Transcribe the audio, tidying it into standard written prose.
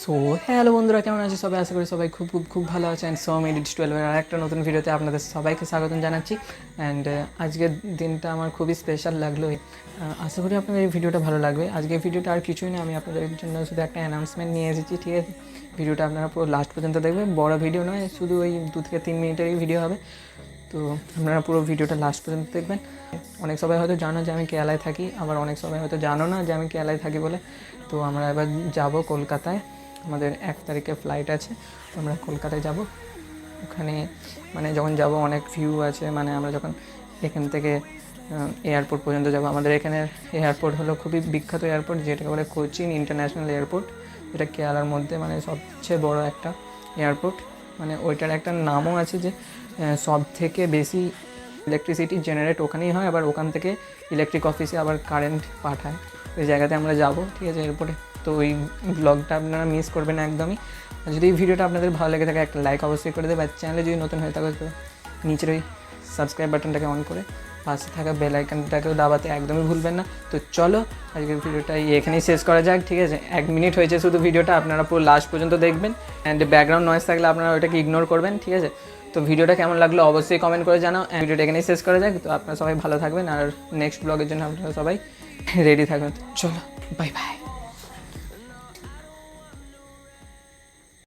So hello বন্ধুরা, কেমন আছে সবাই? আশা করি সবাই খুব খুব খুব ভালো আছেন। সো আমি এডিট 12 আর একটা নতুন ভিডিওতে আপনাদের সবাইকে স্বাগতম জানাচ্ছি। অ্যান্ড আজকের দিনটা আমার খুবই স্পেশাল লাগলো। আশা করি আপনাদের এই ভিডিওটা ভালো লাগবে। আজকের ভিডিওটা আর কিছুই না, আমি আপনাদের জন্য শুধু একটা অ্যানাউন্সমেন্ট নিয়ে এসেছি, ঠিক আছে? ভিডিওটা আপনারা পুরো লাস্ট পর্যন্ত দেখবেন। বড় ভিডিও নয়, শুধু ওই 2 থেকে 3 মিনিটেরই ভিডিও হবে। তো আপনারা পুরো ভিডিওটা লাস্ট পর্যন্ত দেখবেন। অনেক সবাই হয়তো জানো যে আমি কেরালায় থাকি, আবার অনেক সবাই হয়তো জানো না যে আমি কেরালায় থাকি বলে। তো আমরা এবার যাব কলকাতায়, আমাদের 1 তারিখে ফ্লাইট আছে। আমরা কলকাতায় যাব। ওখানে মানে যখন যাব অনেক ভিউ আছে, মানে আমরা যখন এখান থেকে এয়ারপোর্ট পর্যন্ত যাব। আমাদের এখানের এয়ারপোর্ট হলো খুবই বিখ্যাত এয়ারপোর্ট, যেটাকে বলে কোচিন ইন্টারন্যাশনাল এয়ারপোর্ট, যেটা কেরালার মধ্যে মানে সবচেয়ে বড় একটা এয়ারপোর্ট। মানে ওইটার একটা নামও আছে যে সব থেকে বেশি ইলেকট্রিসিটি জেনারেট ওখানেই হয়, আবার ওখান থেকে ইলেকট্রিক অফিসে আবার কারেন্ট পাঠায়। ওই জায়গাতে আমরা যাব, ঠিক আছে, এয়ারপোর্টে। তো ওই ব্লগটা আপনারা মিস করবেন না একদমই। আর যদি এই ভিডিওটা আপনাদের ভালো লেগে থাকে, একটা লাইক অবশ্যই করে দেবে। আর চ্যানেলে যদি নতুন হয়ে থাকে তো নিচের ওই সাবস্ক্রাইব বাটনটাকে অন করে পাশে থাকা বেল আইকনটাকেও দাবাতে একদমই ভুলবেন না। তো চলো আজকের ভিডিওটা এখানেই শেষ করা যাক, ঠিক আছে? 1 মিনিট হয়েছে শুধু ভিডিওটা, আপনারা পুরো লাস্ট পর্যন্ত দেখবেন। অ্যান্ড ব্যাকগ্রাউন্ড নয়েজ থাকলে আপনারা ওইটাকে ইগনোর করবেন, ঠিক আছে? তো ভিডিওটা কেমন লাগলো অবশ্যই কমেন্ট করে জানাও। ভিডিওটা এখানেই শেষ করা যাক। তো আপনারা সবাই ভালো থাকবেন, আর নেক্সট ব্লগের জন্য আপনারা সবাই রেডি থাকবেন। চলো, বাই বাই।